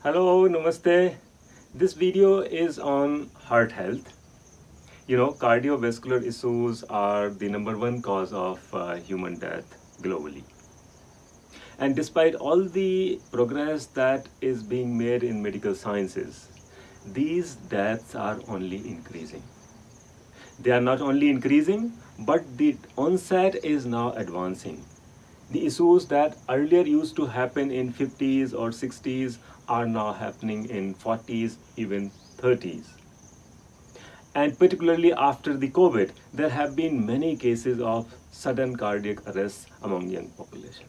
Hello, namaste. This video is on heart health. Cardiovascular issues are the number one cause of human death globally. And despite all the progress that is being made in medical sciences, these deaths are only increasing. They are not only increasing, but the onset is now advancing. The issues that earlier used to happen in 50s or 60s are now happening in 40s, even 30s. And particularly after the COVID, there have been many cases of sudden cardiac arrests among young population.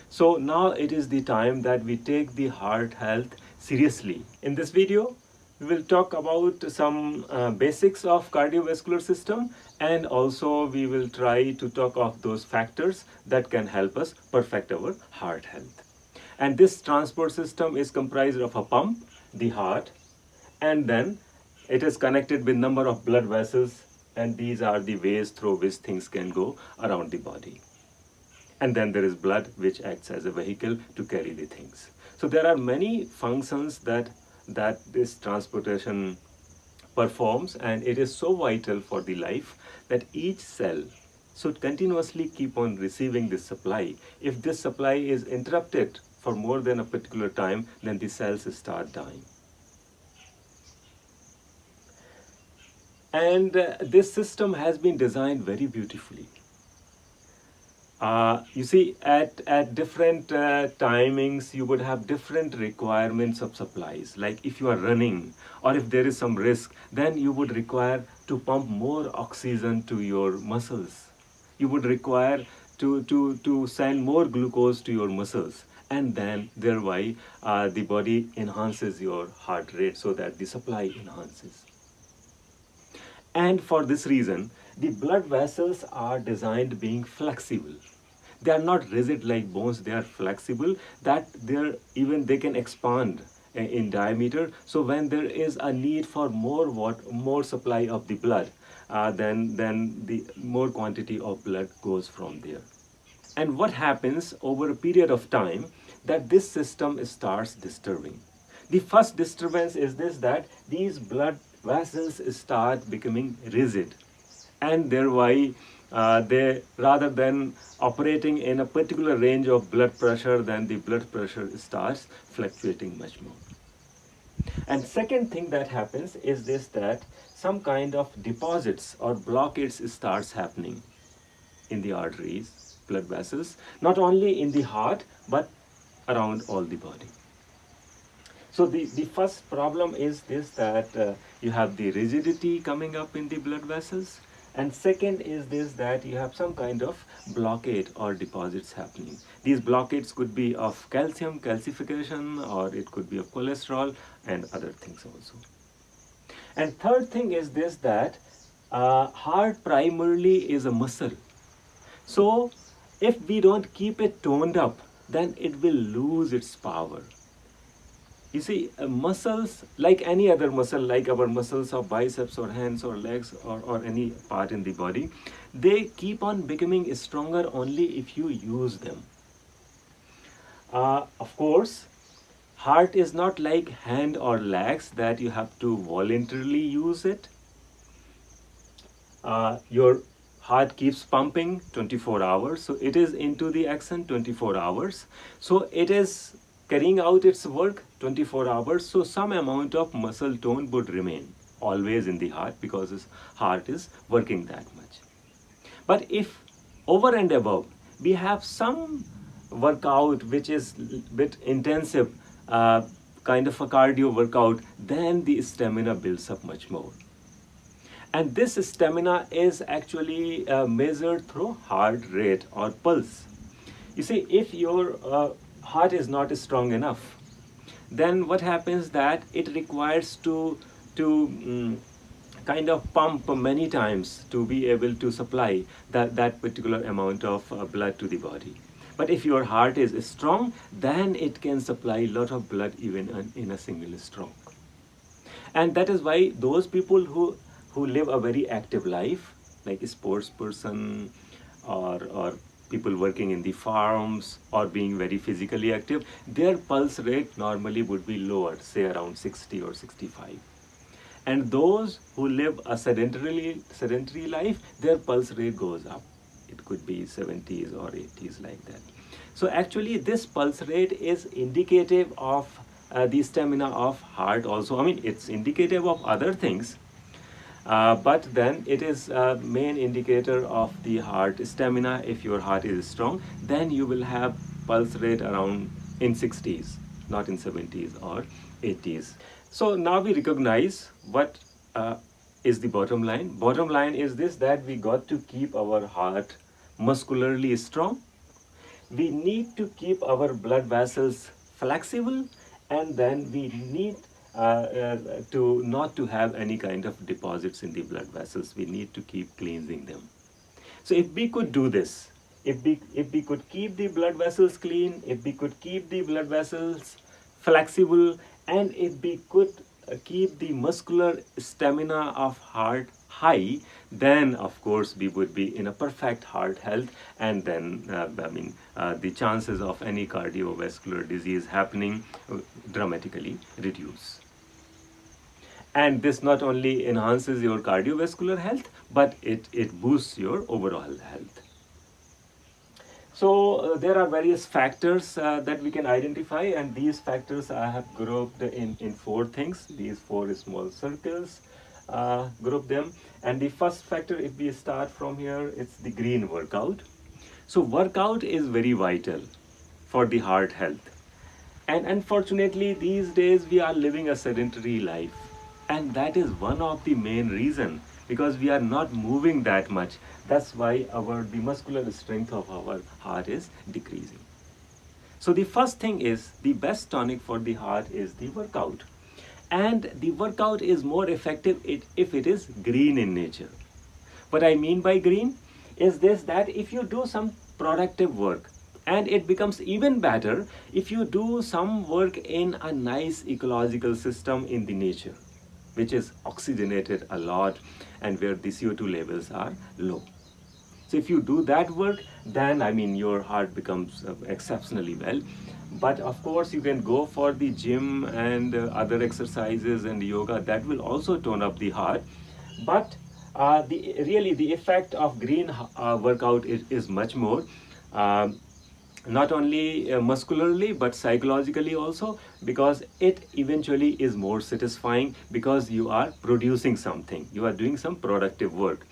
So now it is the time that we take the heart health seriously. In this video, we will talk about some basics of cardiovascular system, and also we will try to talk of those factors that can help us perfect our heart health. And this transport system is comprised of a pump, the heart, and then it is connected with number of blood vessels, and these are the ways through which things can go around the body. And then there is blood, which acts as a vehicle to carry the things. So there are many functions that this transportation performs, and it is so vital for the life that each cell should continuously keep on receiving this supply. If this supply is interrupted for more than a particular time, then the cells start dying. And this system has been designed very beautifully. You see, at different timings, you would have different requirements of supplies. Like if you are running or if there is some risk, then you would require to pump more oxygen to your muscles. You would require to send more glucose to your muscles. And then thereby the body enhances your heart rate so that the supply enhances. And for this reason, the blood vessels are designed being flexible. They are not rigid like bones, they are flexible, that they can expand in diameter. So when there is a need for more supply of the blood, then the more quantity of blood goes from there. And what happens over a period of time, that this system starts disturbing. The first disturbance is this, that these blood vessels start becoming rigid, and thereby they, rather than operating in a particular range of blood pressure, then the blood pressure starts fluctuating much more. And second thing that happens is this, that some kind of deposits or blockades starts happening in the arteries, blood vessels, not only in the heart but around all the body. So the first problem is this, that you have the rigidity coming up in the blood vessels, and second is this, that you have some kind of blockade or deposits happening. These blockades could be of calcium, calcification, or it could be of cholesterol and other things also. And third thing is this, that heart primarily is a muscle. So if we don't keep it toned up, then it will lose its power. You see, muscles, like any other muscle, like our muscles of biceps or hands or legs or any part in the body, they keep on becoming stronger only if you use them. Of course, heart is not like hand or legs that you have to voluntarily use it. Your heart keeps pumping 24 hours, so it is into the action 24 hours. So it is carrying out its work 24 hours, so some amount of muscle tone would remain always in the heart because his heart is working that much. But if over and above we have some workout which is bit intensive, kind of a cardio workout, then the stamina builds up much more. And this stamina is actually measured through heart rate or pulse. You see, if your heart is not strong enough, then what happens, that it requires to kind of pump many times to be able to supply that particular amount of blood to the body. But if your heart is strong, then it can supply a lot of blood even in a single stroke. And that is why those people who live a very active life, like a sports person or people working in the farms or being very physically active, their pulse rate normally would be lower, say around 60 or 65. And those who live a sedentary life, their pulse rate goes up. It could be 70s or 80s, like that. So actually this pulse rate is indicative of the stamina of heart also. I mean, it's indicative of other things, but then it is a main indicator of the heart stamina. If your heart is strong, then you will have pulse rate around in 60s, not in 70s or 80s. So now we recognize what is the bottom line. Bottom line is this, that we got to keep our heart muscularly strong. We need to keep our blood vessels flexible, and then we need to not to have any kind of deposits in the blood vessels. We need to keep cleansing them. So if we could do this, if we could keep the blood vessels clean, if we could keep the blood vessels flexible, and if we could keep the muscular stamina of heart high, then of course we would be in a perfect heart health, and then the chances of any cardiovascular disease happening dramatically reduce. And this not only enhances your cardiovascular health, but it boosts your overall health. So there are various factors that we can identify, and these factors I have grouped in four things. These four small circles, group them. And the first factor, if we start from here, it's the green workout. So workout is very vital for the heart health. And unfortunately, these days we are living a sedentary life. And that is one of the main reasons, because we are not moving that much. That's why the muscular strength of our heart is decreasing. So the first thing is, the best tonic for the heart is the workout. And the workout is more effective if it is green in nature. What I mean by green is this, that if you do some productive work, and it becomes even better if you do some work in a nice ecological system in the nature, which is oxygenated a lot and where the CO2 levels are low. So if you do that work, then your heart becomes exceptionally well. But of course you can go for the gym and other exercises and yoga, that will also tone up the heart. But the effect of green workout is much more, not only muscularly but psychologically also, because it eventually is more satisfying, because you are producing something, you are doing some productive work.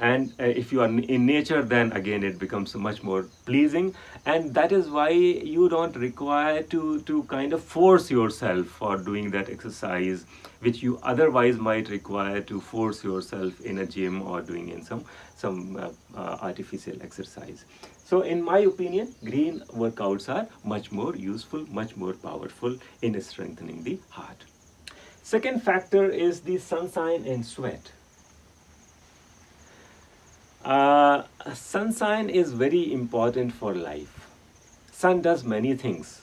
And if you are in nature, then again it becomes much more pleasing, and that is why you don't require to kind of force yourself for doing that exercise, which you otherwise might require to force yourself in a gym or doing in some artificial exercise. So in my opinion, green workouts are much more useful, much more powerful in strengthening the heart. Second factor is the sunshine and sweat. Sunshine is very important for life. Sun does many things.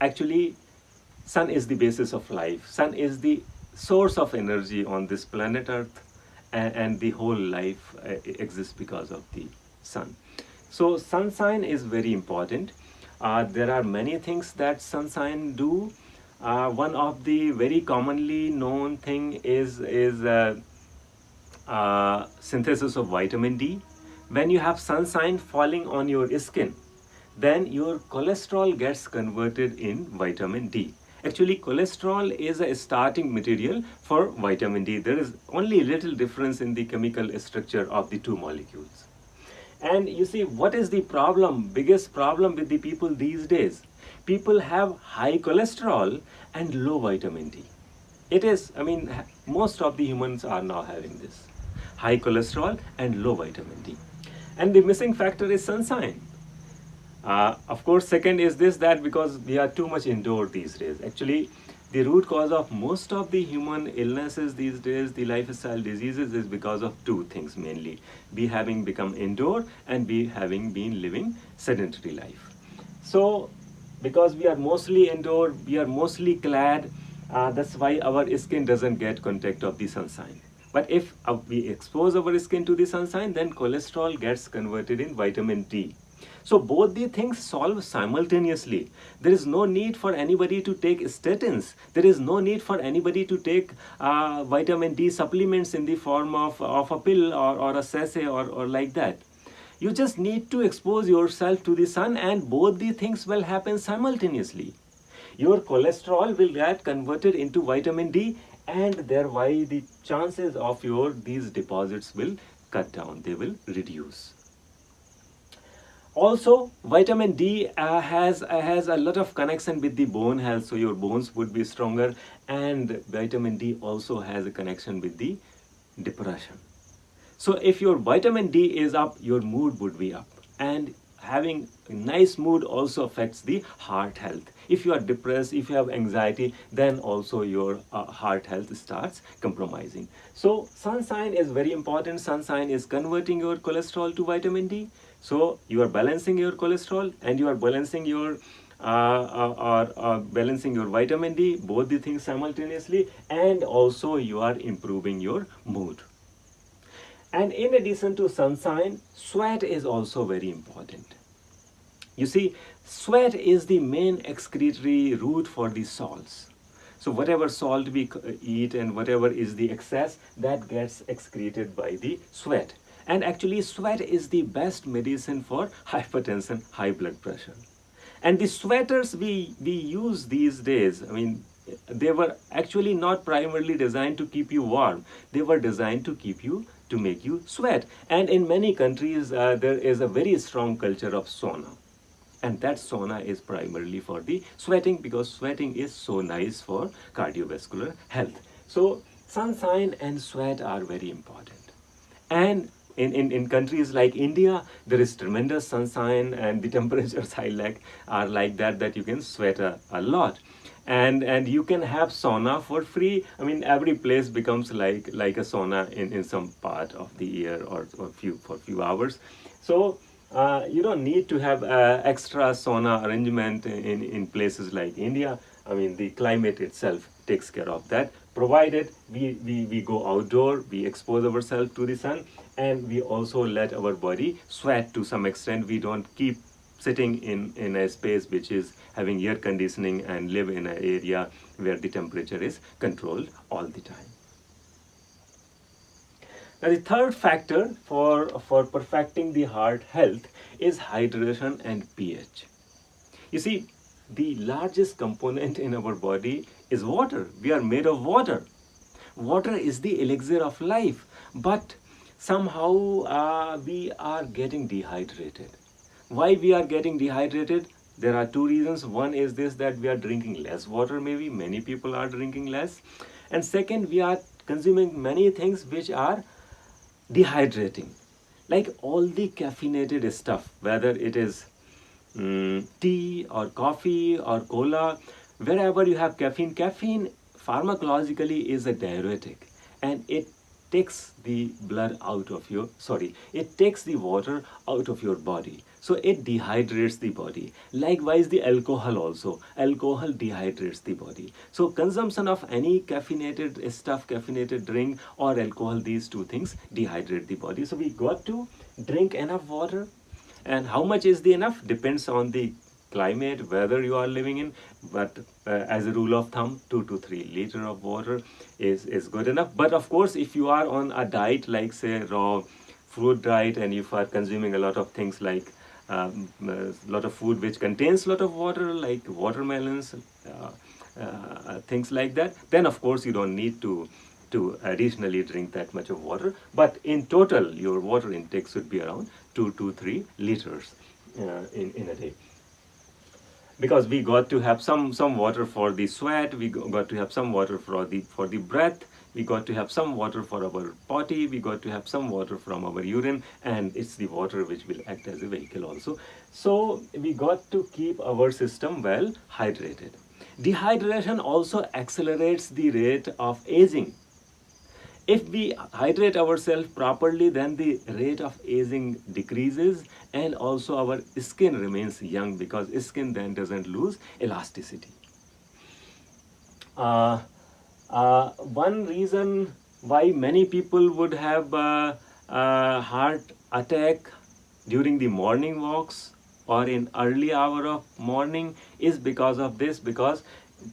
Actually, sun is the basis of life. Sun is the source of energy on this planet Earth, and the whole life exists because of the sun. So sunshine is very important. There are many things that sunshine do. One of the very commonly known thing is synthesis of vitamin D. When you have sunshine falling on your skin, then your cholesterol gets converted in vitamin D. Actually, cholesterol is a starting material for vitamin D. There is only little difference in the chemical structure of the two molecules. And you see, what is the problem, biggest problem with the people these days? People have high cholesterol and low vitamin D. It is, most of the humans are now having this. High cholesterol and low vitamin D. And the missing factor is sunshine. Of course, second is this, that because we are too much indoor these days. Actually, the root cause of most of the human illnesses these days, the lifestyle diseases, is because of two things mainly. We having become indoor, and we having been living sedentary life. So, because we are mostly indoor, we are mostly clad, that's why our skin doesn't get contact of the sunshine. But if we expose our skin to the sunshine, then cholesterol gets converted in vitamin D. So both the things solve simultaneously. There is no need for anybody to take statins. There is no need for anybody to take vitamin D supplements in the form of a pill or a sachet or like that. You just need to expose yourself to the sun, and both the things will happen simultaneously. Your cholesterol will get converted into vitamin D, and thereby the chances of these deposits will cut down, they will reduce. Also, vitamin D has a lot of connection with the bone health, so your bones would be stronger, and vitamin D also has a connection with the depression. So if your vitamin D is up, your mood would be up, and having a nice mood also affects the heart health. If you are depressed, if you have anxiety, then also your heart health starts compromising. So sunshine is very important. Sunshine is converting your cholesterol to vitamin D. So you are balancing your cholesterol, and you are balancing your balancing your vitamin D, both the things simultaneously, and also you are improving your mood. And in addition to sunshine, sweat is also very important. You see, sweat is the main excretory route for the salts. So whatever salt we eat and whatever is the excess, that gets excreted by the sweat. And actually, sweat is the best medicine for hypertension, high blood pressure. And the sweaters we use these days, I mean, they were actually not primarily designed to keep you warm. They were designed to make you sweat. And in many countries, there is a very strong culture of sauna. And that sauna is primarily for the sweating, because sweating is so nice for cardiovascular health. So sunshine and sweat are very important. And in countries like India, there is tremendous sunshine, and the temperatures are like that you can sweat a lot. And you can have sauna for free. I mean, every place becomes like a sauna in some part of the year or for few hours. So you don't need to have extra sauna arrangement in places like India. I mean, the climate itself takes care of that, provided we go outdoor, we expose ourselves to the sun, and we also let our body sweat to some extent. We don't keep sitting in a space which is having air conditioning and live in an area where the temperature is controlled all the time. Now, the third factor for perfecting the heart health is hydration and pH. You see, the largest component in our body is water. We are made of water. Water is the elixir of life, but somehow we are getting dehydrated. Why we are getting dehydrated? There are two reasons. One is this, that we are drinking less water, maybe many people are drinking less. And second, we are consuming many things which are dehydrating, like all the caffeinated stuff, whether it is tea or coffee or cola. Wherever you have caffeine, caffeine pharmacologically is a diuretic, and it takes the blood out of your, it takes the water out of your body. So it dehydrates the body. Likewise, the alcohol also. Alcohol dehydrates the body. So consumption of any caffeinated stuff, caffeinated drink or alcohol, these two things dehydrate the body. So we got to drink enough water. And how much is the enough depends on the climate, whether you are living in, but as a rule of thumb, 2 to 3 liters of water is good enough. But of course, if you are on a diet like, say, raw fruit diet, and if you are consuming a lot of things like a lot of food which contains a lot of water, like watermelons, things like that, then of course you don't need to additionally drink that much of water. But in total, your water intake should be around 2 to 3 liters in a day. Because we got to have some water for the sweat, we got to have some water for the breath, we got to have some water for our potty, we got to have some water from our urine, and it's the water which will act as a vehicle also. So we got to keep our system well hydrated. Dehydration also accelerates the rate of aging. If we hydrate ourselves properly, then the rate of aging decreases, and also our skin remains young, because skin then doesn't lose elasticity. One reason why many people would have heart attack during the morning walks or in early hour of morning is because of this, because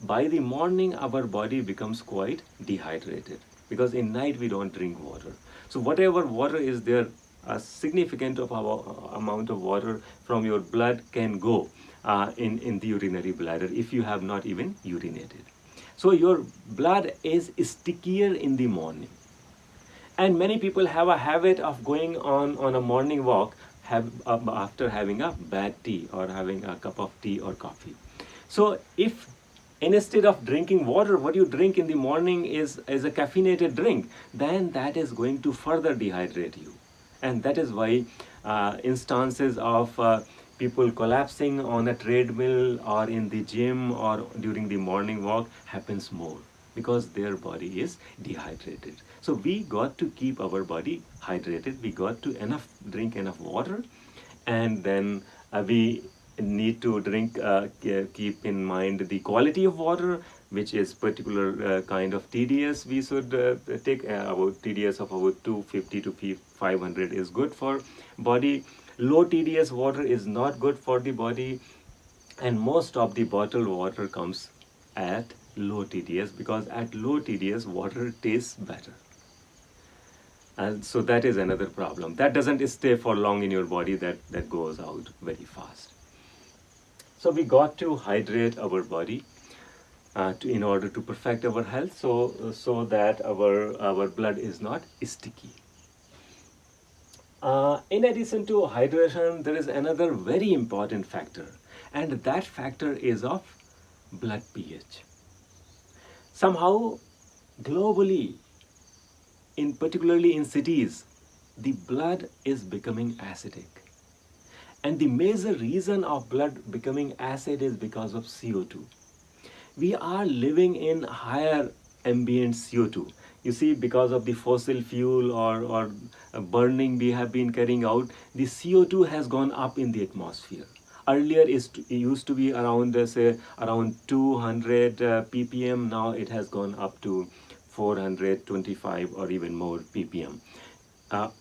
by the morning our body becomes quite dehydrated, because in night we don't drink water. So whatever water is there, a significant of our amount of water from your blood can go in the urinary bladder if you have not even urinated. So your blood is stickier in the morning, and many people have a habit of going on a morning walk after having a bad tea or having a cup of tea or coffee. So if instead of drinking water, what you drink in the morning is a caffeinated drink, then that is going to further dehydrate you. And that is why instances of people collapsing on a treadmill or in the gym or during the morning walk happens more, because their body is dehydrated. So we got to keep our body hydrated. We got to drink enough water, and then we need to keep in mind the quality of water, which is particular kind of TDS. We should take about TDS of about 250 to 500 is good for body. Low TDS water is not good for the body, and most of the bottled water comes at low TDS, because at low TDS water tastes better. And so that is another problem. That doesn't stay for long in your body, that goes out very fast. So we got to hydrate our body in order to perfect our health, so that our blood is not sticky. In addition to hydration, there is another very important factor, and that factor is of blood pH. Somehow, globally, particularly in cities, the blood is becoming acidic. And the major reason of blood becoming acid is because of CO2. We are living in higher ambient CO2. You see, because of the fossil fuel or burning we have been carrying out, the CO2 has gone up in the atmosphere. Earlier it used to be around, say, around 200 ppm. Now it has gone up to 425 or even more ppm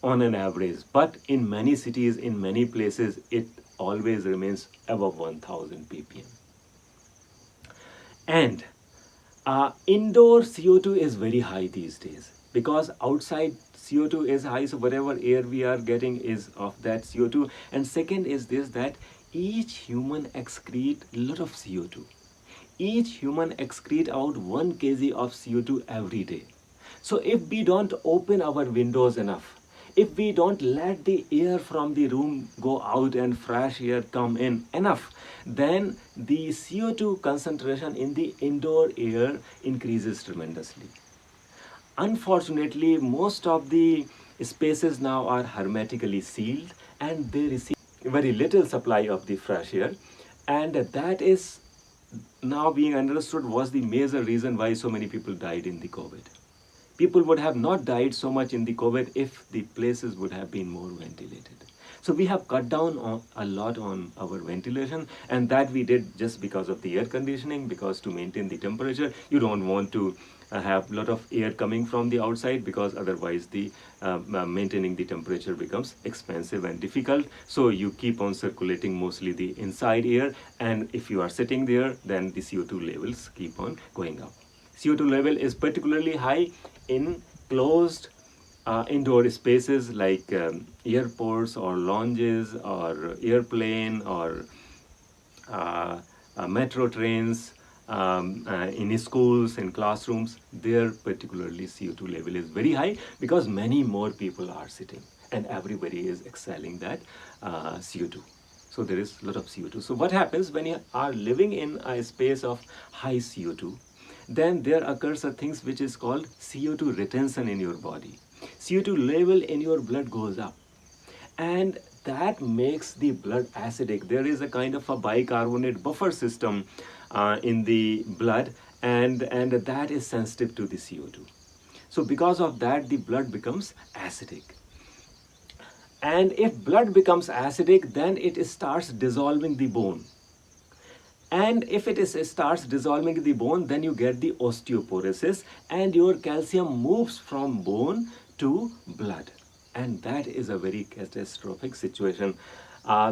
on an average. But in many cities, in many places, it always remains above 1000 ppm. And indoor CO2 is very high these days, because outside CO2 is high, so whatever air we are getting is of that CO2. And second is this, that each human excrete a lot of CO2. Each human excrete out 1 kg of CO2 every day. So if we don't open our windows enough, if we don't let the air from the room go out and fresh air come in enough, then the CO2 concentration in the indoor air increases tremendously. Unfortunately, most of the spaces now are hermetically sealed, and they receive very little supply of the fresh air, and that is now being understood was the major reason why so many people died in the COVID. People would have not died so much in the COVID if the places would have been more ventilated. So we have cut down a lot on our ventilation, and that we did just because of the air conditioning, because to maintain the temperature, you don't want to have a lot of air coming from the outside, because otherwise the maintaining the temperature becomes expensive and difficult. So you keep on circulating mostly the inside air, and if you are sitting there, then the CO2 levels keep on going up. CO2 level is particularly high in closed indoor spaces like airports or lounges or airplane or metro trains, in schools, in classrooms. There particularly CO2 level is very high, because many more people are sitting and everybody is exhaling that CO2. So there is a lot of CO2. So what happens when you are living in a space of high CO2? Then there occurs a thing which is called CO2 retention in your body. CO2 level in your blood goes up, and that makes the blood acidic. There is a kind of a bicarbonate buffer system in the blood, and that is sensitive to the CO2. So because of that, the blood becomes acidic. And if blood becomes acidic, then it starts dissolving the bone. And if starts dissolving the bone, then you get the osteoporosis, and your calcium moves from bone to blood. And that is a very catastrophic situation.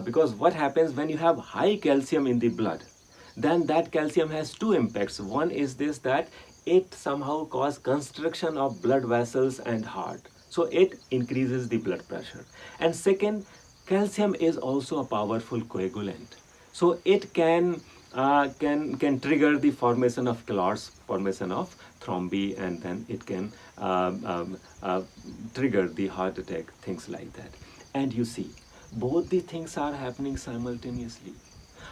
Because what happens when you have high calcium in the blood, then that calcium has two impacts. One is this, that it somehow causes constriction of blood vessels and heart. So it increases the blood pressure. And second, calcium is also a powerful coagulant. So it can trigger the formation of clots, formation of thrombi, and then it can trigger the heart attack, things like that. And you see, both the things are happening simultaneously.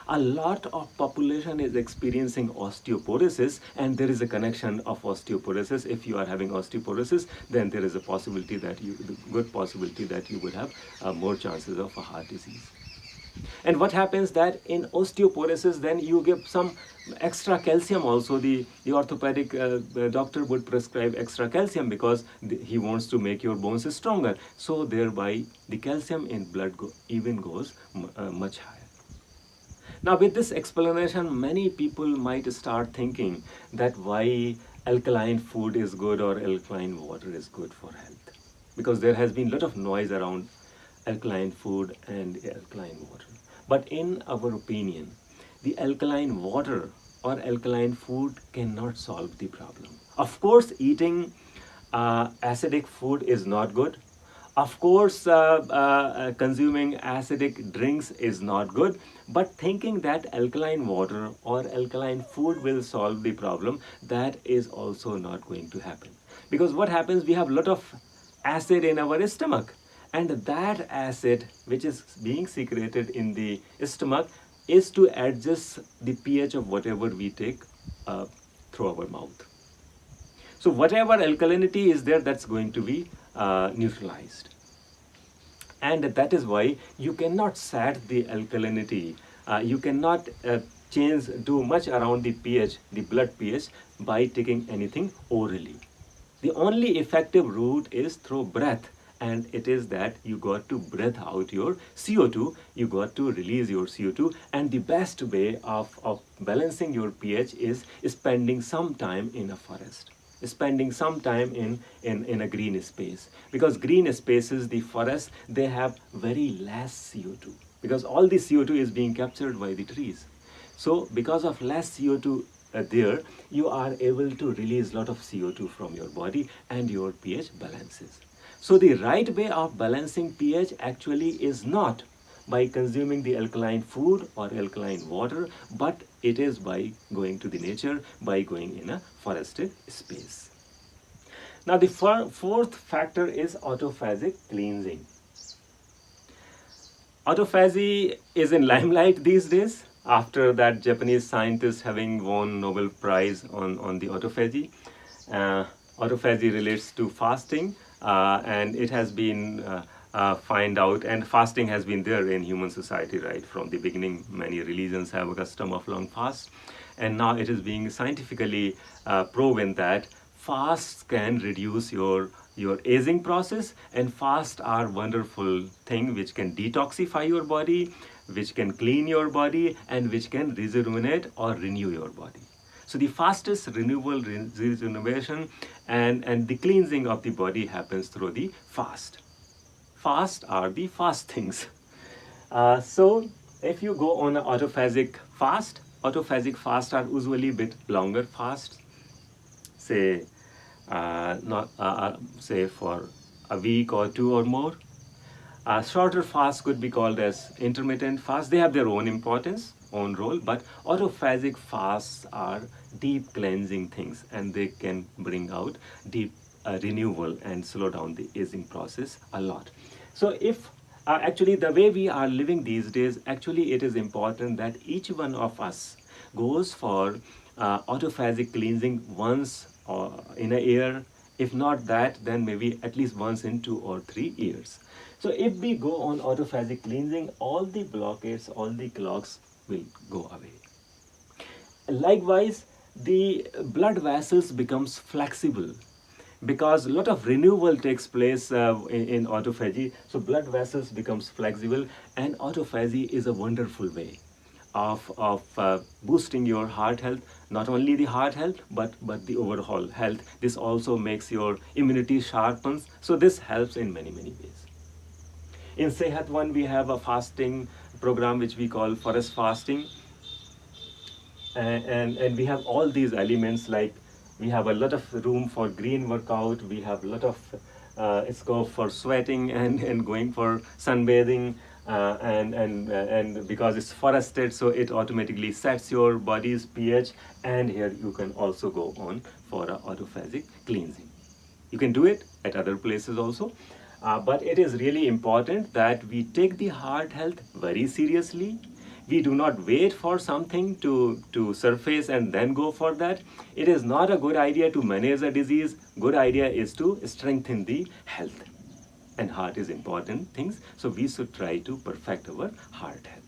A lot of population is experiencing osteoporosis, and there is a connection of osteoporosis. If you are having osteoporosis, then there is a possibility that the good possibility that you would have more chances of a heart disease. And what happens that in osteoporosis, then you give some extra calcium also. The orthopedic doctor would prescribe extra calcium because he wants to make your bones stronger. So thereby the calcium in blood even goes much higher. Now, with this explanation, many people might start thinking that why alkaline food is good or alkaline water is good for health. Because there has been a lot of noise around alkaline food and alkaline water. But in our opinion, the alkaline water or alkaline food cannot solve the problem. Of course, eating acidic food is not good. Of course, consuming acidic drinks is not good, but thinking that alkaline water or alkaline food will solve the problem, that is also not going to happen. Because what happens, we have a lot of acid in our stomach, and that acid which is being secreted in the stomach is to adjust the pH of whatever we take through our mouth. So whatever alkalinity is there, that's going to be neutralized. And that is why you cannot set the alkalinity, you cannot do much around the pH, the blood pH, by taking anything orally. The only effective route is through breath, and it is that you got to breathe out your CO2, you got to release your CO2, and the best way of balancing your pH is spending some time in a forest, spending some time in a green space, because green spaces, the forest, they have very less CO2, because all the CO2 is being captured by the trees. So because of less CO2 there, you are able to release a lot of CO2 from your body and your pH balances. So the right way of balancing pH actually is not by consuming the alkaline food or alkaline water, but it is by going to the nature, by going in a forested space. Now the fourth factor is autophagic cleansing. Autophagy is in limelight these days after that Japanese scientist having won Nobel Prize on the autophagy. Autophagy relates to fasting, and it has been find out, and fasting has been there in human society right from the beginning. Many religions have a custom of long fast, and now it is being scientifically proven that fasts can reduce your aging process, and fasts are wonderful thing which can detoxify your body, which can clean your body, and which can rejuvenate or renew your body. So the fastest renewal, rejuvenation, and the cleansing of the body happens through the fast. Fast are the fast things. So if you go on an autophagic fast are usually a bit longer fasts, say say for a week or two or more. Shorter fasts could be called as intermittent fasts. They have their own importance, own role, but autophagic fasts are deep cleansing things, and they can bring out deep renewal and slow down the aging process a lot. So if actually the way we are living these days, actually it is important that each one of us goes for autophagic cleansing once in a year. If not that, then maybe at least once in 2 or 3 years. So if we go on autophagic cleansing, all the blockades, all the clogs will go away. Likewise, the blood vessels becomes flexible, because a lot of renewal takes place in autophagy. So blood vessels becomes flexible, and autophagy is a wonderful way of boosting your heart health. Not only the heart health, but the overall health. This also makes your immunity sharpens. So this helps in many ways. In Sehatvan, we have a fasting program which we call forest fasting, and we have all these elements, like we have a lot of room for green workout, we have a lot of scope for sweating and going for sunbathing, and because it's forested, so it automatically sets your body's pH. And here you can also go on for a autophagic cleansing. You can do it at other places also, but it is really important that we take the heart health very seriously. We do not wait for something to surface and then go for that. It is not a good idea to manage a disease. Good idea is to strengthen the health. And heart is important things, so we should try to perfect our heart health.